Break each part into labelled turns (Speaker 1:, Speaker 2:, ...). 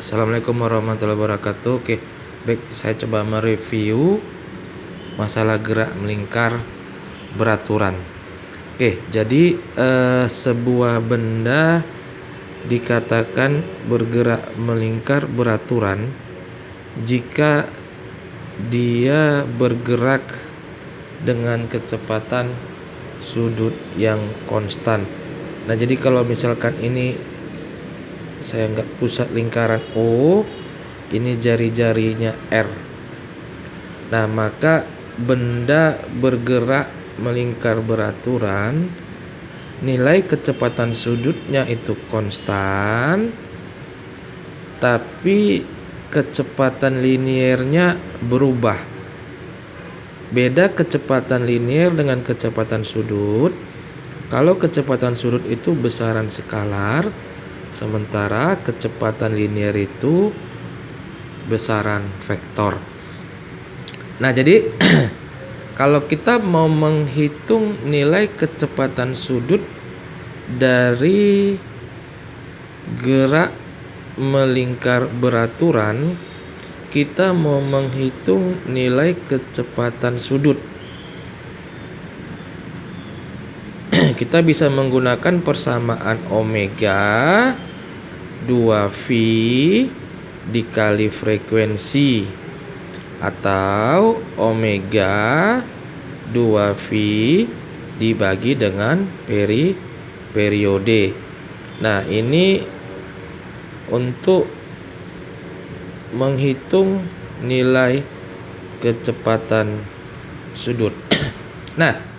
Speaker 1: Assalamualaikum warahmatullahi wabarakatuh. Oke, baik, saya coba mereview masalah gerak melingkar beraturan. Oke, jadi sebuah benda dikatakan bergerak melingkar beraturan jika dia bergerak dengan kecepatan sudut yang konstan. Nah, jadi kalau misalkan ini saya anggap pusat lingkaran O, ini jari-jarinya R. Nah, maka benda bergerak melingkar beraturan, nilai kecepatan sudutnya itu konstan, tapi kecepatan liniernya berubah. Beda kecepatan linier dengan kecepatan sudut. Kalau kecepatan sudut itu besaran skalar, sementara kecepatan linier itu besaran vektor. Nah, jadi kalau kita mau menghitung nilai kecepatan sudut dari gerak melingkar beraturan, kita mau menghitung nilai kecepatan sudut. Kita bisa menggunakan persamaan omega 2V dikali frekuensi, atau omega 2V dibagi dengan periode. Nah, ini untuk menghitung nilai kecepatan sudut. Nah,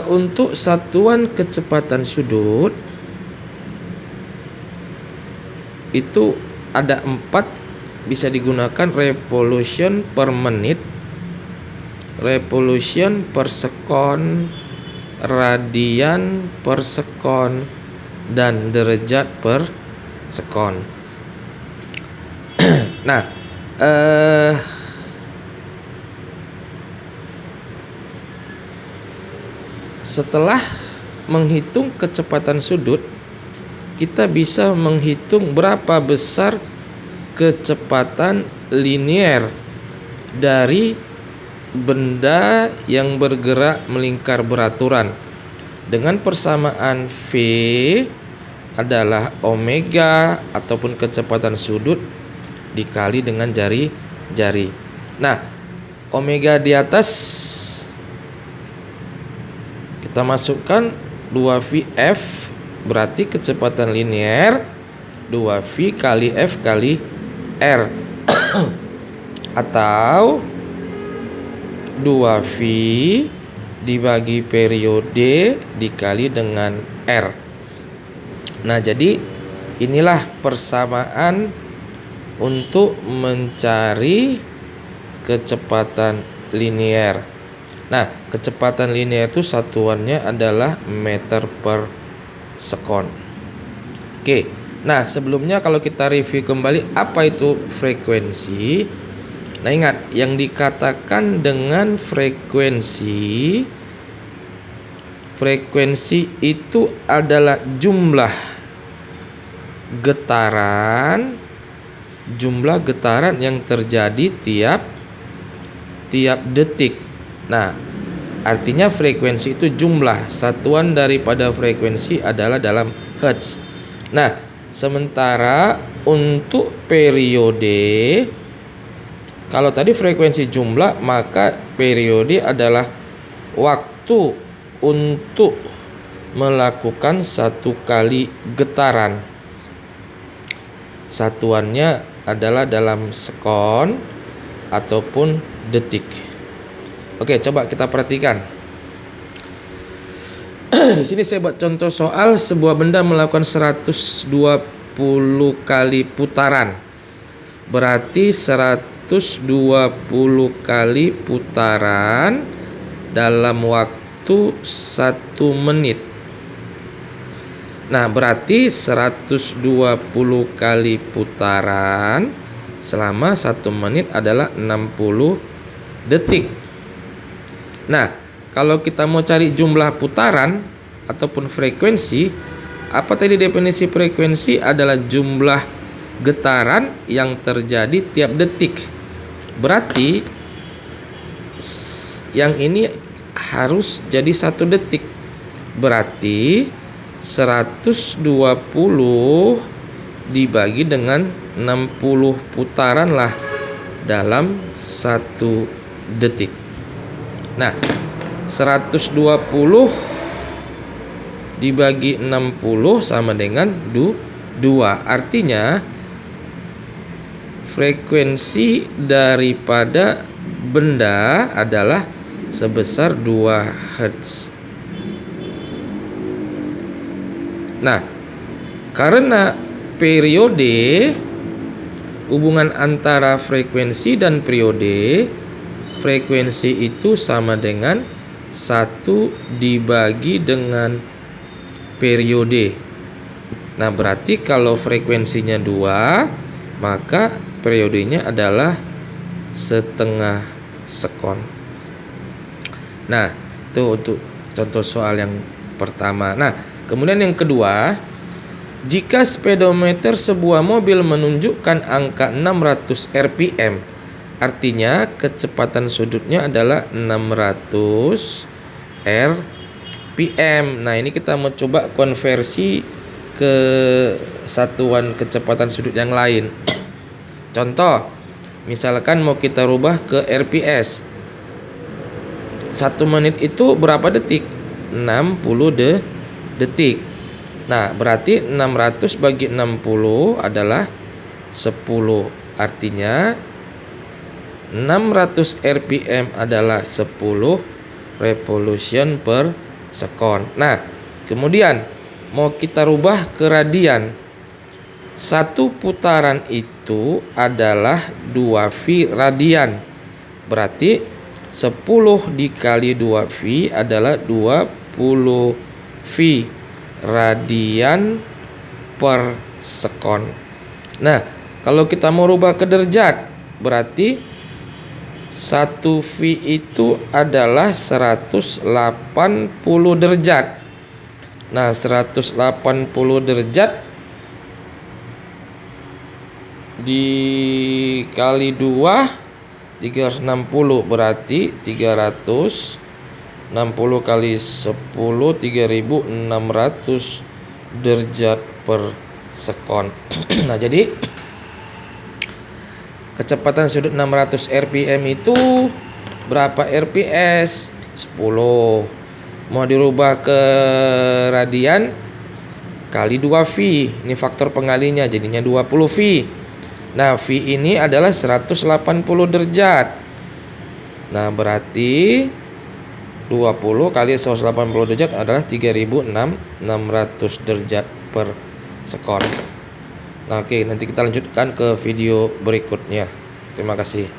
Speaker 1: untuk satuan kecepatan sudut itu ada 4, bisa digunakan revolution per menit, revolution per sekon, radian per sekon, dan derajat per sekon. Nah, setelah menghitung kecepatan sudut, kita bisa menghitung berapa besar kecepatan linier dari benda yang bergerak melingkar beraturan dengan persamaan V adalah omega ataupun kecepatan sudut dikali dengan jari-jari. Nah, omega di atas kita masukkan 2VF, berarti kecepatan linier 2V kali F kali R atau 2V dibagi periode dikali dengan R. Nah, jadi inilah persamaan untuk mencari kecepatan linier. Nah, kecepatan linier itu satuannya adalah meter per sekon. Oke, nah sebelumnya kalau kita review kembali apa itu frekuensi. Nah, ingat yang dikatakan dengan frekuensi itu adalah jumlah getaran yang terjadi tiap detik. Nah, artinya frekuensi itu jumlah, satuan daripada frekuensi adalah dalam hertz. Nah, sementara untuk periode, kalau tadi frekuensi jumlah, maka periode adalah waktu untuk melakukan satu kali getaran. Satuannya adalah dalam sekon ataupun detik. Oke, coba kita perhatikan. Di sini saya buat contoh soal sebuah benda melakukan 120 kali putaran. Berarti 120 kali putaran dalam waktu 1 menit. Nah, berarti 120 kali putaran selama 1 menit adalah 60 detik. Nah, kalau kita mau cari jumlah putaran ataupun frekuensi, apa tadi definisi frekuensi adalah jumlah getaran yang terjadi tiap detik. Berarti yang ini harus jadi 1 detik. Berarti 120 dibagi dengan 60 putaran lah dalam 1 detik. Nah, 120 dibagi 60 sama dengan 2. Artinya frekuensi daripada benda adalah sebesar 2 Hz. Nah, karena periode, hubungan antara frekuensi dan periode, frekuensi itu sama dengan 1 dibagi dengan periode. Nah, berarti kalau frekuensinya 2, maka periodenya adalah setengah sekon. Nah, itu untuk contoh soal yang pertama. Nah, kemudian yang kedua, jika speedometer sebuah mobil menunjukkan angka 600 rpm, artinya kecepatan sudutnya adalah 600 rpm. Nah, ini kita mau coba konversi ke satuan kecepatan sudut yang lain. Contoh, misalkan mau kita rubah ke rps. 1 menit itu berapa detik? 60 detik. Nah, berarti 600 bagi 60 adalah 10. Artinya 600 rpm adalah 10 revolution per second. Nah, kemudian mau kita rubah ke radian. 1 putaran itu adalah 2V radian. Berarti 10 dikali 2V adalah 20V radian per sekon. Nah, kalau kita mau rubah ke derajat, berarti 1V itu adalah 180 derajat. Nah, 180 derajat dikali 2 360, berarti 360 kali 10 3600 derajat per sekon. Nah, jadi kecepatan sudut 600 rpm itu berapa rps? 10. Mau dirubah ke radian kali 2V. Ini faktor pengalinya, jadinya 20V. Nah, V ini adalah 180 derajat. Nah, berarti 20 kali 180 derajat adalah 3600 derajat per sekon. Nah, oke, nanti kita lanjutkan ke video berikutnya. Terima kasih.